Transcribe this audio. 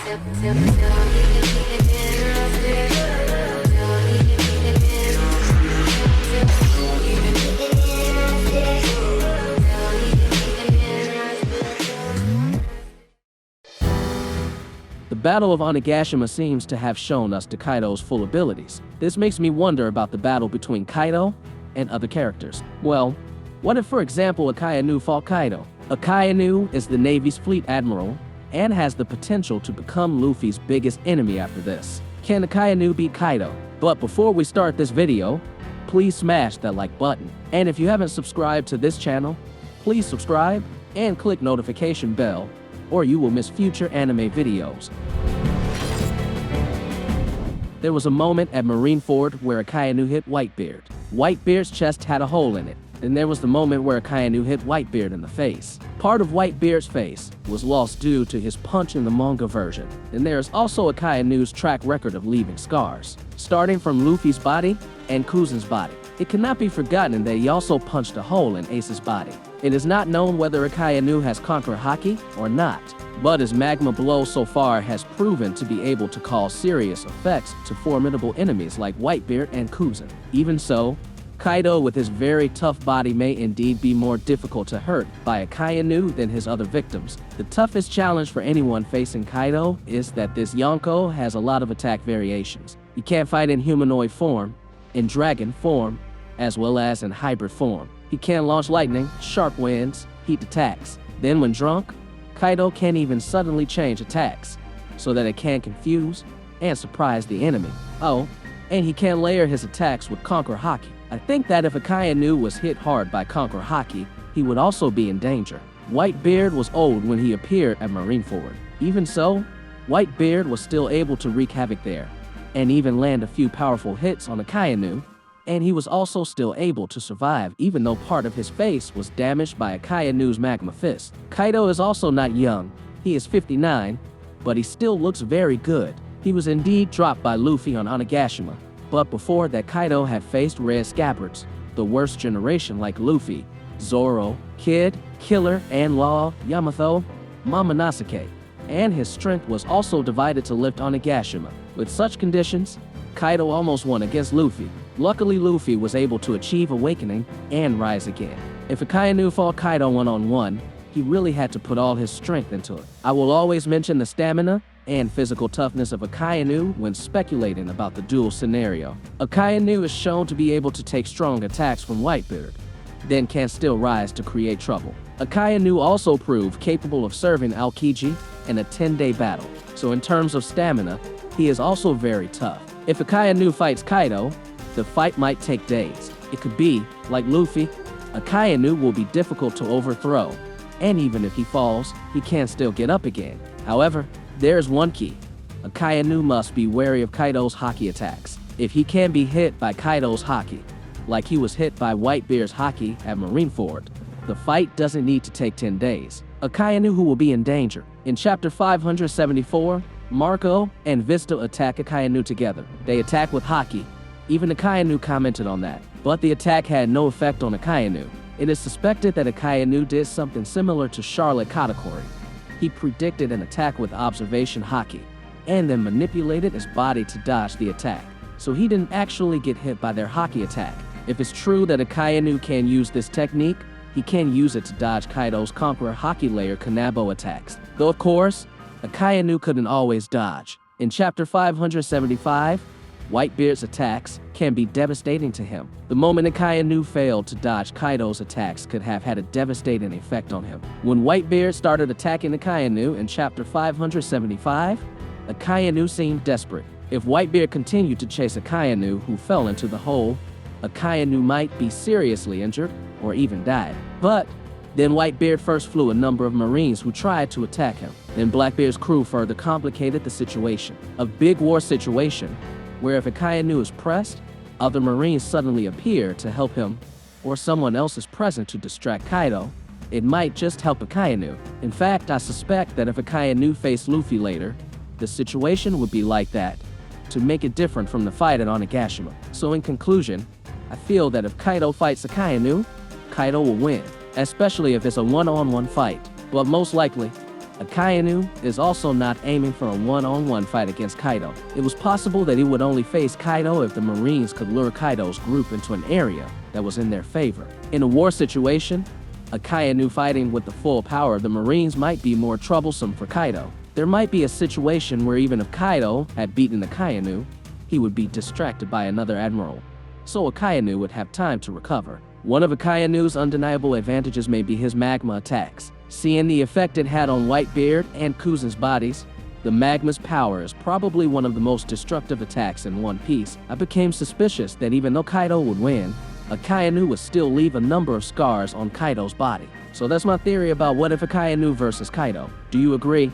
The Battle of Onigashima seems to have shown us Kaido's full abilities. This makes me wonder about the battle between Kaido and other characters. Well, what if, for example, Akainu fought Kaido? Akainu is the Navy's fleet admiral and has the potential to become Luffy's biggest enemy after this. Can Akainu beat Kaido? But before we start this video, please smash that like button. And if you haven't subscribed to this channel, please subscribe and click notification bell, or you will miss future anime videos. There was a moment at Marineford where Akainu hit Whitebeard. Whitebeard's chest had a hole in it. Then there was the moment where Akainu hit Whitebeard in the face. Part of Whitebeard's face was lost due to his punch in the manga version. And there is also Akainu's track record of leaving scars, starting from Luffy's body and Kuzen's body. It cannot be forgotten that he also punched a hole in Ace's body. It is not known whether Akainu has conquered Haki or not, but his magma blow so far has proven to be able to cause serious effects to formidable enemies like Whitebeard and Kuzen. Even so, Kaido with his very tough body may indeed be more difficult to hurt by Akainu than his other victims. The toughest challenge for anyone facing Kaido is that this Yonko has a lot of attack variations. He can't fight in humanoid form, in dragon form, as well as in hybrid form. He can launch lightning, sharp winds, heat attacks. Then when drunk, Kaido can even suddenly change attacks, so that it can confuse and surprise the enemy. Oh, and he can layer his attacks with Conquer Haki. I think that if Akainu was hit hard by Conquer Haki, he would also be in danger. Whitebeard was old when he appeared at Marineford. Even so, Whitebeard was still able to wreak havoc there, and even land a few powerful hits on Akainu, and he was also still able to survive even though part of his face was damaged by Akainu's magma fist. Kaido is also not young. He is 59, but he still looks very good. He was indeed dropped by Luffy on Onigashima, but before that Kaido had faced Red Scabbards, the worst generation like Luffy, Zoro, Kid, Killer, and Law, Yamato, Momonosuke, and his strength was also divided to lift Onigashima. With such conditions, Kaido almost won against Luffy. Luckily, Luffy was able to achieve awakening and rise again. If Akainu fought Kaido one-on-one, he really had to put all his strength into it. I will always mention the stamina and physical toughness of Akainu when speculating about the duel scenario. Akainu is shown to be able to take strong attacks from Whitebeard, then can still rise to create trouble. Akainu also proved capable of serving Aokiji in a 10-day battle, so in terms of stamina, he is also very tough. If Akainu fights Kaido, the fight might take days. It could be, like Luffy, Akainu will be difficult to overthrow, and even if he falls, he can still get up again. However, there's one key. Akainu must be wary of Kaido's Haki attacks. If he can be hit by Kaido's Haki, like he was hit by Whitebeard's Haki at Marineford, the fight doesn't need to take 10 days. Akainu will be in danger. In chapter 574, Marco and Vista attack Akainu together. They attack with Haki. Even Akainu commented on that, but the attack had no effect on Akainu. It is suspected that Akainu did something similar to Charlotte Katakuri. He predicted an attack with observation Haki, and then manipulated his body to dodge the attack, so he didn't actually get hit by their Haki attack. If it's true that Akainu can use this technique, he can use it to dodge Kaido's Conqueror Haki layer Kanabo attacks. Though of course, Akainu couldn't always dodge. In chapter 575, Whitebeard's attacks can be devastating to him. The moment Akainu failed to dodge Kaido's attacks could have had a devastating effect on him. When Whitebeard started attacking Akainu in chapter 575, Akainu seemed desperate. If Whitebeard continued to chase Akainu, who fell into the hole, Akainu might be seriously injured or even died. But then Whitebeard first flew a number of Marines who tried to attack him. Then Blackbeard's crew further complicated the situation. A big war situation where if Akainu is pressed, other Marines suddenly appear to help him, or someone else is present to distract Kaido, it might just help Akainu. In fact, I suspect that if Akainu faced Luffy later, the situation would be like that, to make it different from the fight at Onigashima. So in conclusion, I feel that if Kaido fights Akainu, Kaido will win, especially if it's a one-on-one fight. But most likely, Akainu is also not aiming for a one-on-one fight against Kaido. It was possible that he would only face Kaido if the Marines could lure Kaido's group into an area that was in their favor. In a war situation, Akainu fighting with the full power of the Marines might be more troublesome for Kaido. There might be a situation where even if Kaido had beaten Akainu, he would be distracted by another admiral, so Akainu would have time to recover. One of Akainu's undeniable advantages may be his magma attacks. Seeing the effect it had on Whitebeard and Kuzen's bodies, the magma's power is probably one of the most destructive attacks in One Piece. I became suspicious that even though Kaido would win, Akainu would still leave a number of scars on Kaido's body. So that's my theory about what if Akainu versus Kaido. Do you agree?